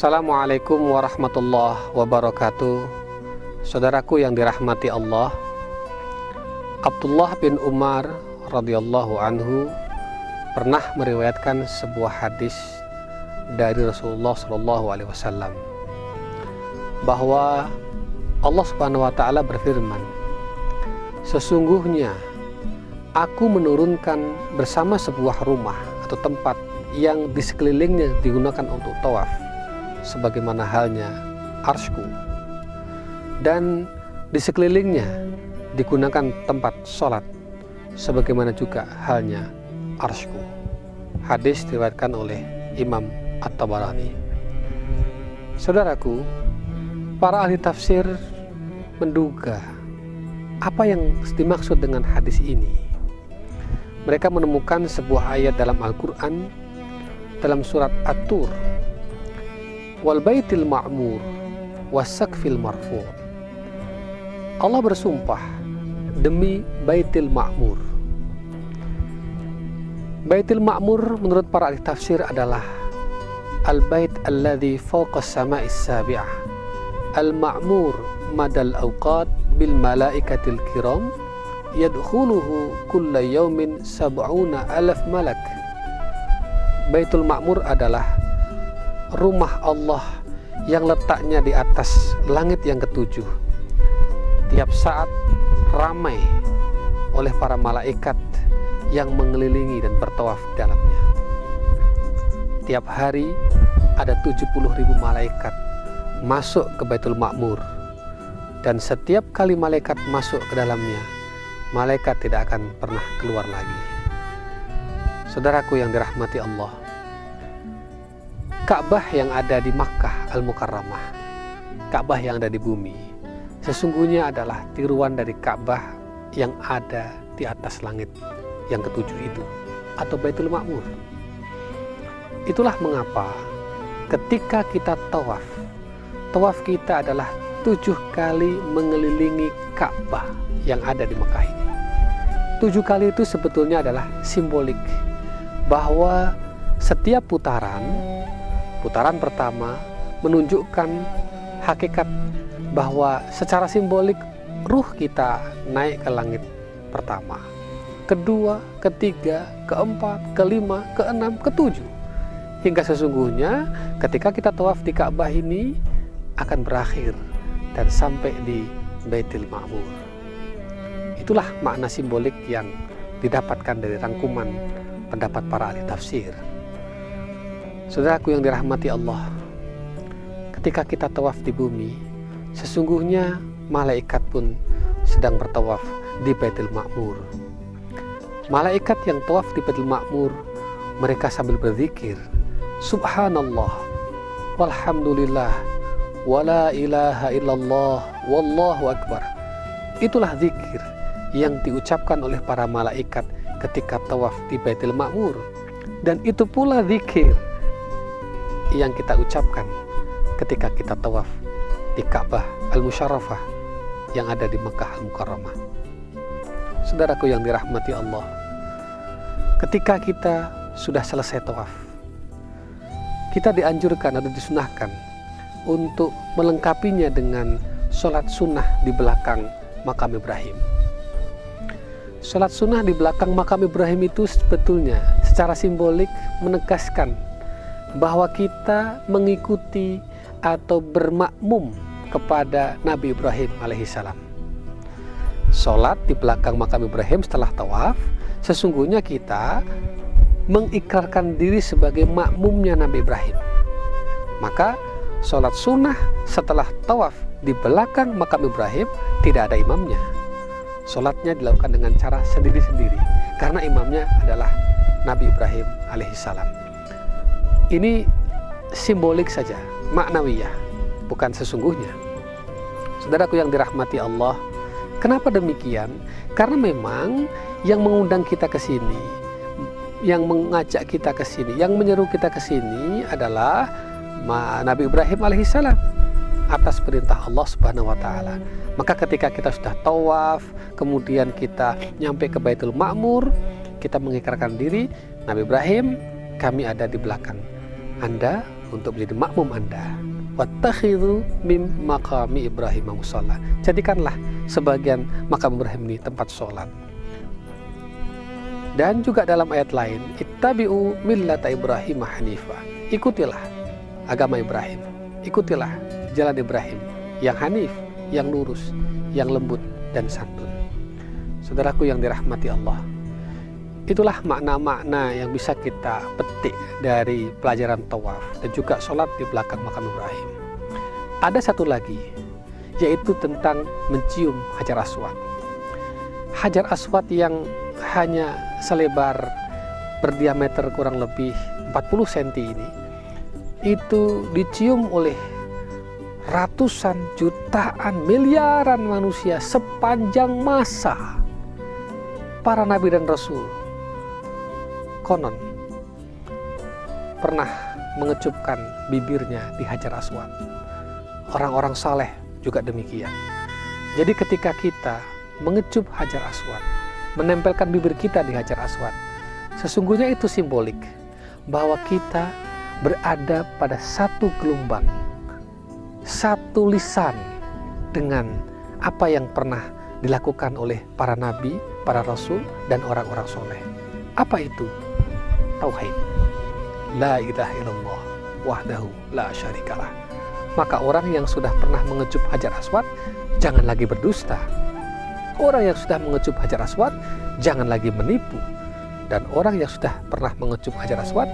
Assalamualaikum warahmatullahi wabarakatuh. Saudaraku yang dirahmati Allah, Abdullah bin Umar radhiyallahu anhu pernah meriwayatkan sebuah hadis dari Rasulullah SAW bahwa Allah Subhanahu wa Ta'ala berfirman, "Sesungguhnya aku menurunkan bersama sebuah rumah atau tempat yang di sekelilingnya digunakan untuk tawaf, sebagaimana halnya arsy-Ku, dan di sekelilingnya digunakan tempat sholat, sebagaimana juga halnya arsy-Ku." Hadis diriwayatkan oleh Imam At-Tabarani. Saudaraku, para ahli tafsir menduga apa yang dimaksud dengan hadis ini. Mereka menemukan sebuah ayat dalam Al-Quran dalam surat At-Tur, wal baitil ma'mur wasaqfil marfu'. Allah bersumpah demi Baitil Ma'mur. Baitil Ma'mur menurut para ahli tafsir adalah al-bait alladhi fawqa as-sama'is sabi'ah, al-ma'mur madal awqat bil malaikatil kiram yadkhuluhu kulla yawmin sab'una alaf malak. Baitul Ma'mur adalah rumah Allah yang letaknya di atas langit yang ketujuh. Tiap saat ramai oleh para malaikat yang mengelilingi dan bertawaf di dalamnya. Tiap hari ada 70.000 malaikat masuk ke Baitul Ma'mur, dan setiap kali malaikat masuk ke dalamnya, malaikat tidak akan pernah keluar lagi. Saudaraku yang dirahmati Allah, Ka'bah yang ada di Makkah Al-Mukarramah, Ka'bah yang ada di bumi, sesungguhnya adalah tiruan dari Ka'bah yang ada di atas langit yang ketujuh itu, atau Baitul Ma'mur. Itulah mengapa ketika kita tawaf, tawaf kita adalah 7 kali mengelilingi Ka'bah yang ada di Makkah ini. 7 kali itu sebetulnya adalah simbolik bahwa setiap putaran pertama menunjukkan hakikat bahwa secara simbolik ruh kita naik ke langit pertama, kedua, ketiga, keempat, kelima, keenam, ketujuh, hingga sesungguhnya ketika kita tawaf di Ka'bah ini akan berakhir dan sampai di Baitul Ma'mur. Itulah makna simbolik yang didapatkan dari rangkuman pendapat para ahli tafsir. Saudaraku yang dirahmati Allah, ketika kita tawaf di bumi, sesungguhnya malaikat pun sedang bertawaf di Baitul Ma'mur. Malaikat yang tawaf di Baitul Ma'mur, mereka sambil berzikir, subhanallah, walhamdulillah, wala ilaha illallah, wallahu akbar. Itulah zikir yang diucapkan oleh para malaikat ketika tawaf di Baitul Ma'mur, dan itu pula zikir yang kita ucapkan ketika kita tawaf di Ka'bah Al-Musyarrafah yang ada di Makkah Al-Mukarramah. Saudaraku yang dirahmati Allah, ketika kita sudah selesai tawaf, kita dianjurkan atau disunahkan untuk melengkapinya dengan sholat sunnah di belakang makam Ibrahim. Sholat sunnah di belakang makam Ibrahim itu sebetulnya secara simbolik menegaskan bahwa kita mengikuti atau bermakmum kepada Nabi Ibrahim alaihissalam. Sholat di belakang makam Ibrahim setelah tawaf, sesungguhnya kita mengikrarkan diri sebagai makmumnya Nabi Ibrahim. Maka sholat sunnah setelah tawaf di belakang makam Ibrahim tidak ada imamnya. Sholatnya dilakukan dengan cara sendiri-sendiri karena imamnya adalah Nabi Ibrahim alaihissalam. Ini simbolik saja, maknawiyah, bukan sesungguhnya. Saudaraku yang dirahmati Allah, kenapa demikian? Karena memang yang mengundang kita ke sini, yang mengajak kita ke sini, yang menyeru kita ke sini adalah Nabi Ibrahim alaihissalam atas perintah Allah Subhanahu wa Ta'ala. Maka ketika kita sudah tawaf, kemudian kita nyampe ke Baitul Ma'mur, kita mengikrarkan diri, Nabi Ibrahim, kami ada di belakang Anda untuk menjadi makmum Anda. Wattakhidhu mim maqami Ibrahim musalla. Jadikanlah sebagian makam Ibrahim ini tempat sholat. Dan juga dalam ayat lain, ittabi'u millata Ibrahim hanifa. Ikutilah agama Ibrahim, ikutilah jalan Ibrahim yang hanif, yang lurus, yang lembut dan santun. Saudaraku yang dirahmati Allah, itulah makna-makna yang bisa kita petik dari pelajaran tawaf dan juga sholat di belakang makam Ibrahim. Ada satu lagi, yaitu tentang mencium Hajar Aswad. Hajar Aswad yang hanya selebar berdiameter kurang lebih 40 cm ini, itu dicium oleh ratusan, jutaan, miliaran manusia sepanjang masa para nabi dan rasul. Konon pernah mengecupkan bibirnya di Hajar Aswad. Orang-orang saleh juga demikian. Jadi ketika kita mengecup Hajar Aswad, menempelkan bibir kita di Hajar Aswad, sesungguhnya itu simbolik bahwa kita berada pada satu gelombang, satu lisan dengan apa yang pernah dilakukan oleh para nabi, para rasul, dan orang-orang soleh. Apa itu? Tauhid. La ilaha illallah wahdahu la syarikalah. Maka orang yang sudah pernah mengecup Hajar Aswad jangan lagi berdusta. Orang yang sudah mengecup Hajar Aswad jangan lagi menipu. Dan orang yang sudah pernah mengecup Hajar Aswad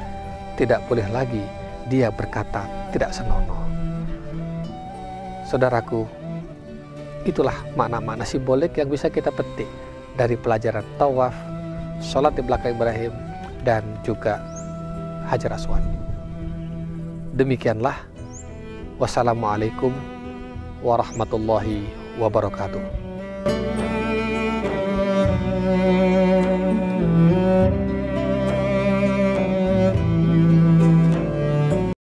tidak boleh lagi dia berkata tidak senonoh. Saudaraku, itulah makna-makna simbolik yang bisa kita petik dari pelajaran tawaf, sholat di belakang Ibrahim, dan juga Hajar Aswad. Demikianlah. Wassalamualaikum warahmatullahi wabarakatuh.